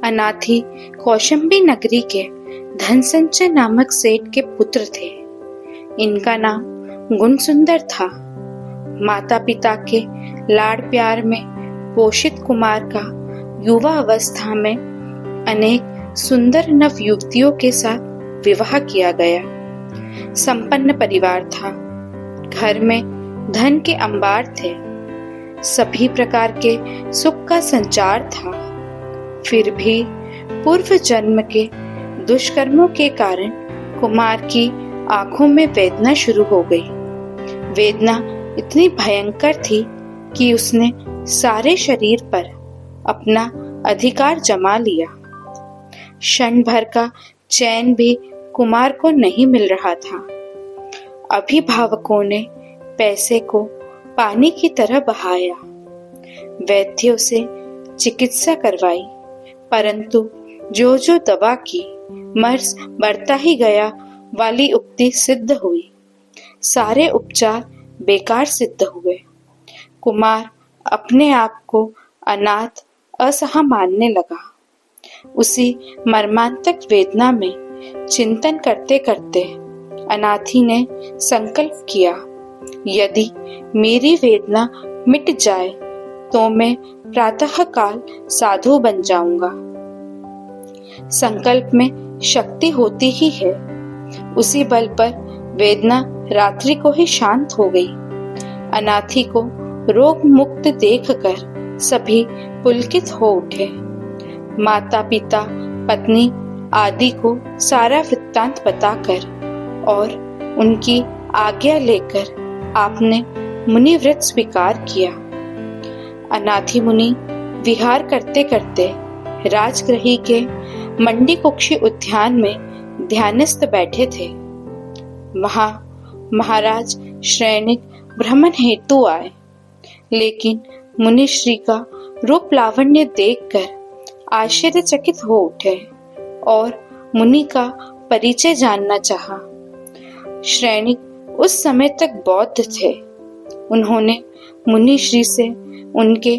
अनाथी कौशंबी नगरी के धनसंचय नामक सेठ के पुत्र थे। इनका नाम गुणसुंदर था। माता पिता के लाड़ प्यार में पोषित कुमार का युवा अवस्था में अनेक सुंदर नव युवतियों के साथ विवाह किया गया। संपन्न परिवार था। घर में धन के अंबार थे। सभी प्रकार के सुख का संचार था। फिर भी पूर्व जन्म के दुष्कर्मों के कारण कुमार की आंखों में वेदना शुरू हो गई। वेदना इतनी भयंकर थी कि उसने सारे शरीर पर अपना अधिकार जमा लिया। क्षण भर का चैन भी कुमार को नहीं मिल रहा था। अभिभावकों ने पैसे को पानी की तरह बहाया। वैद्यों से चिकित्सा करवाई, परंतु जो जो दवा की मर्ज बढ़ता ही गया वाली उक्ति सिद्ध हुई। सारे उपचार बेकार सिद्ध हुए। कुमार अपने आप को अनाथ असहाय मानने लगा। उसी मर्मांतक वेदना में चिंतन करते करते अनाथी ने संकल्प किया, यदि मेरी वेदना मिट जाए तो मैं प्रातः काल साधु बन जाऊंगा। संकल्प में शक्ति होती ही है। उसी बल पर वेदना रात्रि को ही शांत हो गई। अनाथी को रोग मुक्त देखकर सभी पुलकित हो उठे। माता पिता पत्नी आदि को सारा वृत्तांत बताकर और उनकी आज्ञा लेकर आपने मुनि व्रत स्वीकार किया। अनाथी मुनि विहार करते करते राजगृही के मंडी कुक्षी उद्यान में ध्यानस्थ बैठे थे। वहां महाराज श्रेणिक भ्रमण हेतु आए, लेकिन मुनिश्री का रूप लावण्य देखकर आश्चर्यचकित हो उठे और मुनि का परिचय जानना चाहा। श्रेणिक उस समय तक बौद्ध थे। उन्होंने मुनिश्री से उनके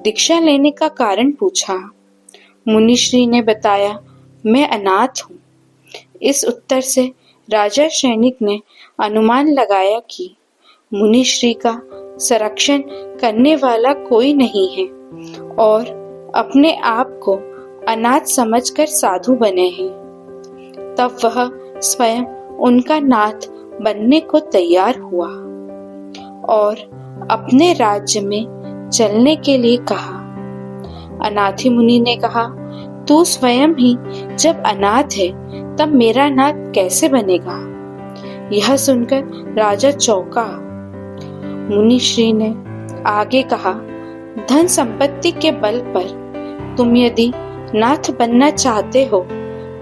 दीक्षा लेने का कारण पूछा। मुनिश्री ने बताया, मैं अनाथ हूँ। इस उत्तर से राजा श्रेणिक ने अनुमान लगाया कि मुनिश्री का संरक्षण करने वाला कोई नहीं है और अपने आप को अनाथ समझकर साधु बने हैं। तब वह स्वयं उनका नाथ बनने को तैयार हुआ और अपने राज्य में चलने के लिए कहा। अनाथी मुनि ने कहा, तू स्वयं ही जब अनाथ है तब मेरा नाथ कैसे बनेगा? यह सुनकर राजा चौंका। मुनिश्री ने आगे कहा, धन संपत्ति के बल पर तुम यदि नाथ बनना चाहते हो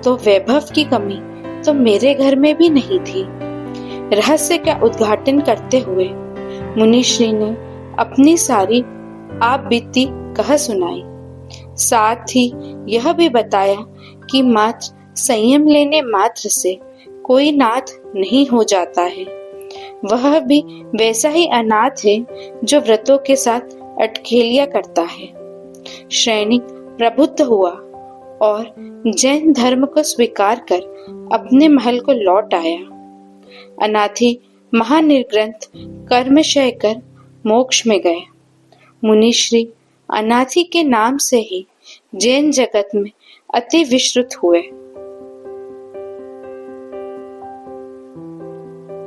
तो वैभव की कमी तो मेरे घर में भी नहीं थी। रहस्य का उद्घाटन करते हुए मुनिश्री ने अपनी सारी आप बीती कह सुनाई। साथ ही यह भी बताया कि मात्र संयम लेने मात्र से कोई नाथ नहीं हो जाता है। वह भी वैसा ही अनाथ है जो व्रतों के साथ अटखेलियां करता है। श्रेणिक प्रबुद्ध हुआ और जैन धर्म को स्वीकार कर अपने महल को लौट आया। अनाथी महानिर्ग्रंथ कर्मशय कर मोक्ष में गए। मुनिश्री अनाथी के नाम से ही जैन जगत में अति विश्रुत हुए।